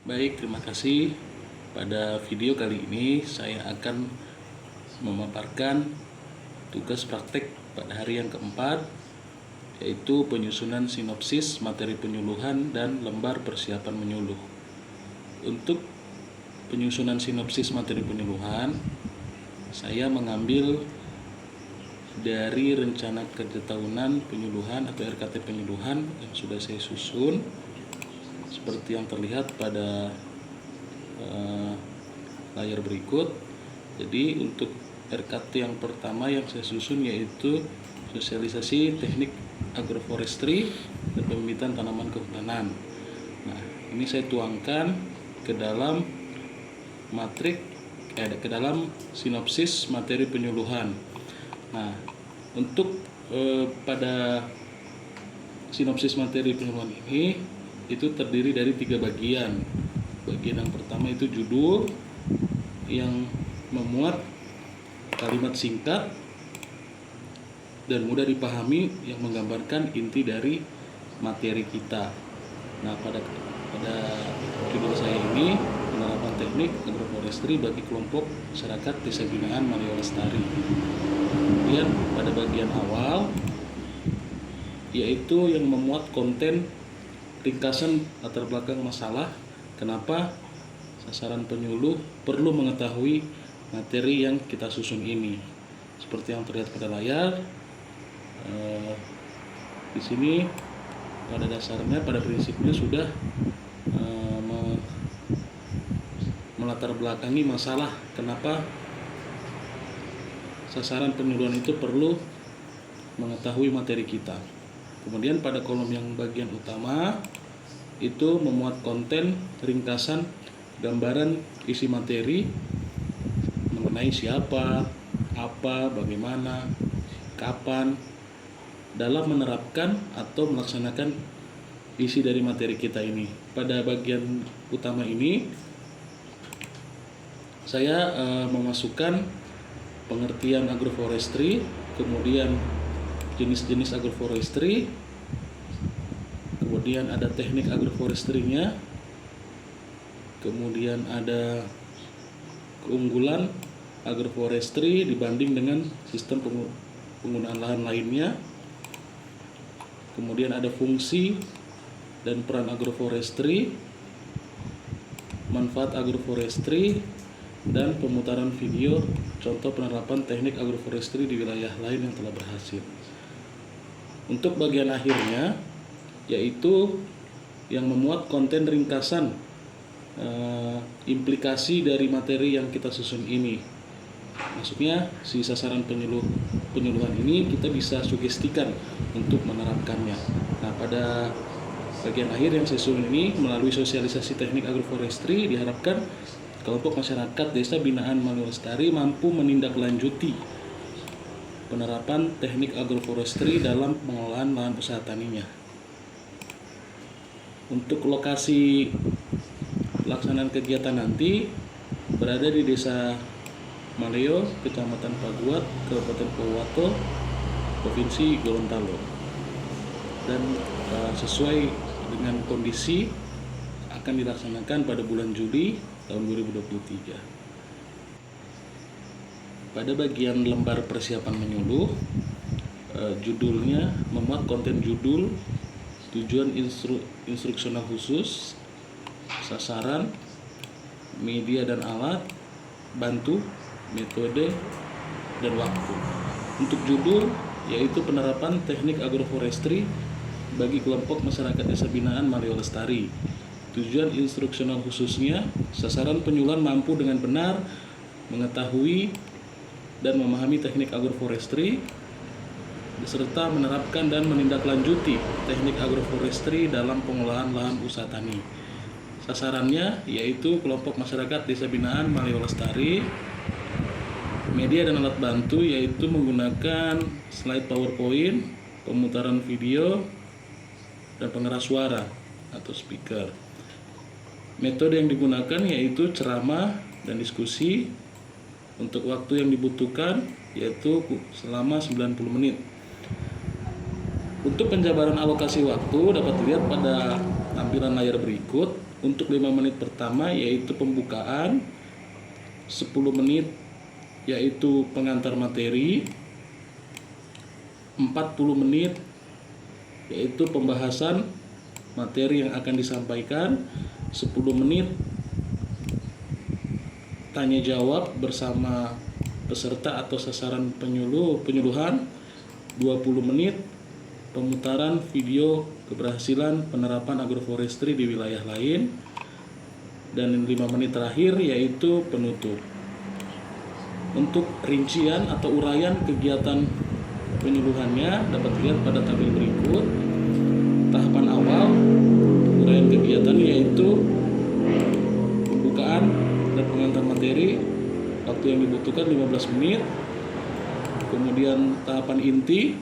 Baik, terima kasih. Pada video kali ini saya akan memaparkan tugas praktek pada hari yang keempat, yaitu penyusunan sinopsis materi penyuluhan dan lembar persiapan menyuluh. Untuk penyusunan sinopsis materi penyuluhan, saya mengambil dari rencana kerja tahunan penyuluhan atau RKT penyuluhan yang sudah saya susun seperti yang terlihat pada layar berikut. Jadi untuk RKT yang pertama yang saya susun yaitu sosialisasi teknik agroforestry dan pembibitan tanaman kehutanan. Nah, ini saya tuangkan ke dalam ke dalam sinopsis materi penyuluhan. Nah, untuk pada sinopsis materi penyuluhan ini itu terdiri dari 3 bagian. Bagian yang pertama itu judul yang memuat kalimat singkat dan mudah dipahami yang menggambarkan inti dari materi kita. Nah, pada judul saya ini penerapan teknik agroforestry bagi kelompok masyarakat Desa Binaan Malio Lestari. Kemudian pada bagian awal yaitu yang memuat konten ringkasan latar belakang masalah kenapa sasaran penyuluh perlu mengetahui materi yang kita susun ini. Seperti yang terlihat pada layar, di sini pada dasarnya, pada prinsipnya sudah melatar belakangi masalah kenapa sasaran penyuluhan itu perlu mengetahui materi kita. Kemudian pada kolom yang bagian utama itu memuat konten ringkasan gambaran isi materi mengenai siapa, apa, bagaimana, kapan dalam menerapkan atau melaksanakan isi dari materi kita ini. Pada bagian utama ini saya memasukkan pengertian agroforestry, kemudian jenis-jenis agroforestry, kemudian ada teknik agroforestry-nya, kemudian ada keunggulan agroforestry dibanding dengan sistem penggunaan lahan lainnya, kemudian ada fungsi dan peran agroforestry, manfaat agroforestry, dan pemutaran video contoh penerapan teknik agroforestry di wilayah lain yang telah berhasil. Untuk bagian akhirnya yaitu yang memuat konten ringkasan implikasi dari materi yang kita susun ini. Maksudnya si sasaran penyuluhan ini kita bisa sugestikan untuk menerapkannya. Nah, pada bagian akhir yang saya susun ini melalui sosialisasi teknik agroforestry diharapkan kelompok masyarakat Desa Binaan Malio Lestari mampu menindaklanjuti penerapan teknik agroforestry dalam pengelolaan lahan usaha taninya. Untuk lokasi pelaksanaan kegiatan nanti berada di Desa Malio, Kecamatan Paguat, Kabupaten Pohuwato, Provinsi Gorontalo. Dan sesuai dengan kondisi akan dilaksanakan pada bulan Juli tahun 2023. Pada bagian lembar persiapan menyuluh, judulnya memuat konten judul, tujuan instruksional khusus, sasaran, media dan alat, bantu, metode, dan waktu. Untuk judul yaitu penerapan teknik agroforestry bagi kelompok masyarakat Desa Binaan Malio Lestari. Tujuan instruksional khususnya, sasaran penyuluhan mampu dengan benar mengetahui dan memahami teknik agroforestry beserta menerapkan dan menindaklanjuti teknik agroforestry dalam pengolahan lahan usaha tani. Sasarannya yaitu kelompok masyarakat Desa Binaan Malio Lestari. Media dan alat bantu yaitu menggunakan slide PowerPoint, pemutaran video, dan pengeras suara atau speaker. Metode yang digunakan yaitu ceramah dan diskusi. Untuk waktu yang dibutuhkan yaitu selama 90 menit. Untuk penjabaran alokasi waktu dapat dilihat pada tampilan layar berikut. Untuk 5 menit pertama yaitu pembukaan, 10 menit yaitu pengantar materi, 40 menit yaitu pembahasan materi yang akan disampaikan, 10 menit tanya jawab bersama peserta atau sasaran penyuluhan, 20 menit pemutaran video keberhasilan penerapan agroforestry di wilayah lain, dan 5 menit terakhir yaitu penutup. Untuk rincian atau uraian kegiatan penyuluhannya dapat dilihat pada tabel berikut. Tahapan awal uraian kegiatan yaitu pembukaan dan pengantar materi, waktu yang dibutuhkan 15 menit. Kemudian tahapan inti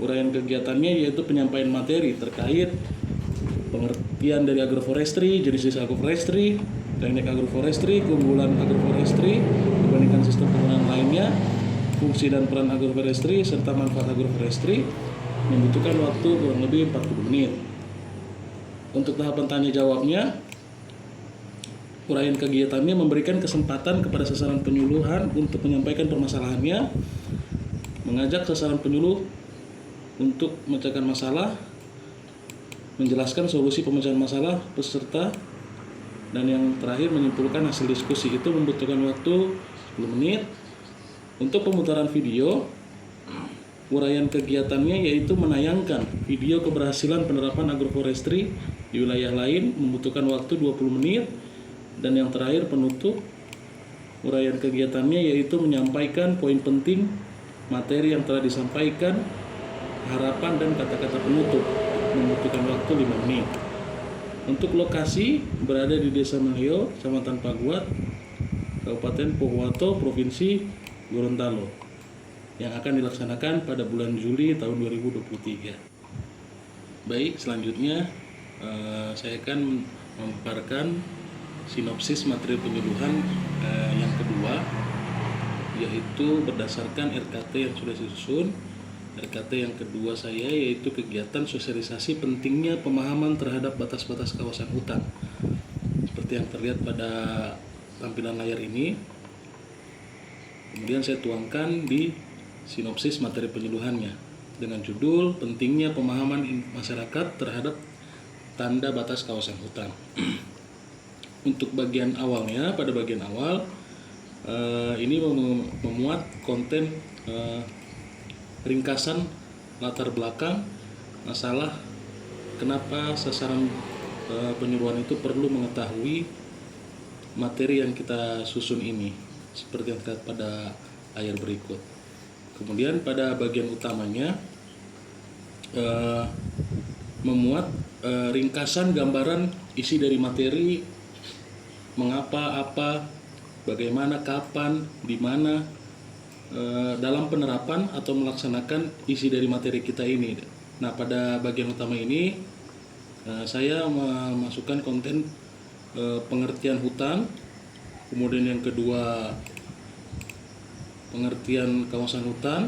uraian kegiatannya yaitu penyampaian materi terkait pengertian dari agroforestry, jenis-jenis agroforestry, teknik agroforestry, keunggulan agroforestry dibandingkan sistem pengelolaan lainnya, fungsi dan peran agroforestry, serta manfaat agroforestry, membutuhkan waktu kurang lebih 40 menit. Untuk tahapan tanya jawabnya, uraian kegiatannya memberikan kesempatan kepada sasaran penyuluhan untuk menyampaikan permasalahannya, mengajak sasaran penyuluh untuk memecahkan masalah, menjelaskan solusi pemecahan masalah peserta, dan yang terakhir menyimpulkan hasil diskusi. Itu membutuhkan waktu 10 menit. Untuk pemutaran video, uraian kegiatannya yaitu menayangkan video keberhasilan penerapan agroforestry di wilayah lain, membutuhkan waktu 20 menit. Dan yang terakhir penutup, uraian kegiatannya yaitu menyampaikan poin penting materi yang telah disampaikan, harapan dan kata-kata penutup, membutuhkan waktu 5 menit. Untuk lokasi berada di Desa Malio, Kecamatan Paguat, Kabupaten Pohuwato, Provinsi Gorontalo, yang akan dilaksanakan pada bulan Juli tahun 2023. Baik, selanjutnya saya akan memaparkan sinopsis materi penyuluhan yang kedua, yaitu berdasarkan RKT yang sudah disusun. RKT yang kedua saya yaitu kegiatan sosialisasi pentingnya pemahaman terhadap batas-batas kawasan hutan. Seperti yang terlihat pada tampilan layar ini. Kemudian saya tuangkan di sinopsis materi penyuluhannya dengan judul pentingnya pemahaman masyarakat terhadap tanda batas kawasan hutan. Untuk bagian awalnya, pada bagian awal ini memuat konten ringkasan latar belakang masalah kenapa sasaran penyuluhan itu perlu mengetahui materi yang kita susun ini, seperti yang terlihat pada layar berikut. Kemudian pada bagian utamanya memuat ringkasan gambaran isi dari materi, mengapa, apa, bagaimana, kapan, di mana dalam penerapan atau melaksanakan isi dari materi kita ini. Nah, pada bagian utama ini saya memasukkan konten pengertian hutan, kemudian yang kedua pengertian kawasan hutan,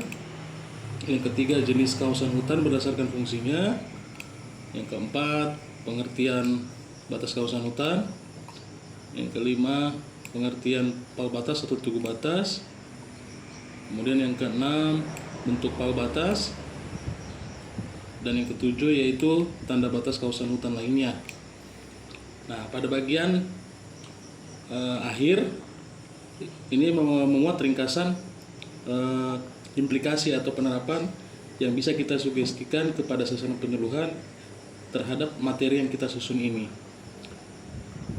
yang ketiga jenis kawasan hutan berdasarkan fungsinya, yang keempat pengertian batas kawasan hutan, yang kelima pengertian pal batas atau tugu batas, kemudian yang keenam bentuk pal batas, dan yang ketujuh yaitu tanda batas kawasan hutan lainnya. Nah, pada bagian akhir ini memuat ringkasan implikasi atau penerapan yang bisa kita sugestikan kepada sasaran penyuluhan terhadap materi yang kita susun ini.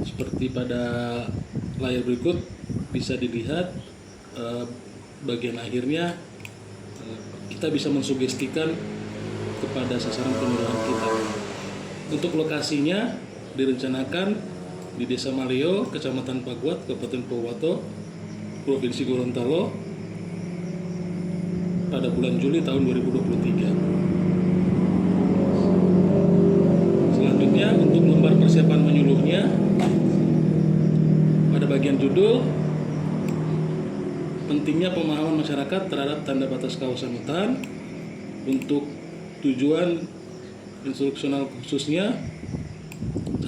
Seperti pada layar berikut bisa dilihat bagian akhirnya kita bisa mensugestikan kepada sasaran penyuluhan kita. Untuk lokasinya direncanakan di Desa Malio, Kecamatan Paguat, Kabupaten Pohuwato, Provinsi Gorontalo pada bulan Juli tahun 2023. Selanjutnya untuk lembar persiapan menyuluhnya, pada bagian judul pentingnya pemahaman masyarakat terhadap tanda batas kawasan hutan. Untuk tujuan instruksional khususnya,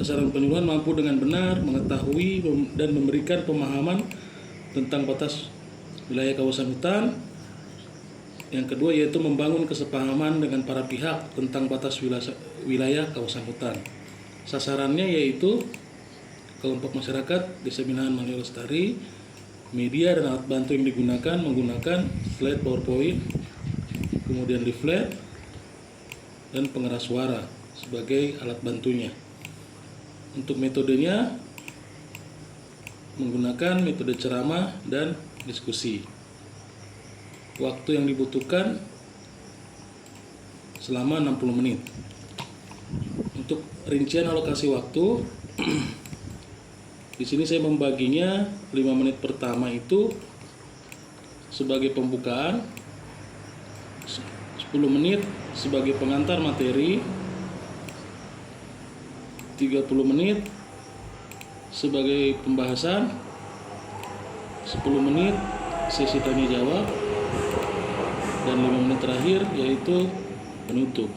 sasaran penyuluhan mampu dengan benar mengetahui dan memberikan pemahaman tentang batas wilayah kawasan hutan. Yang kedua yaitu membangun kesepahaman dengan para pihak tentang batas wilayah kawasan hutan. Sasarannya yaitu kelompok masyarakat, desa binaan Maleo Lestari, media dan alat bantu yang digunakan menggunakan slide PowerPoint, kemudian leaflet, dan pengeras suara sebagai alat bantunya. Untuk metodenya menggunakan metode ceramah dan diskusi. Waktu yang dibutuhkan selama 60 menit. Untuk rincian alokasi waktu di sini saya membaginya 5 menit pertama itu sebagai pembukaan, 10 menit sebagai pengantar materi, 30 menit sebagai pembahasan, 10 menit sesi tanya jawab, dan 5 menit terakhir yaitu penutup.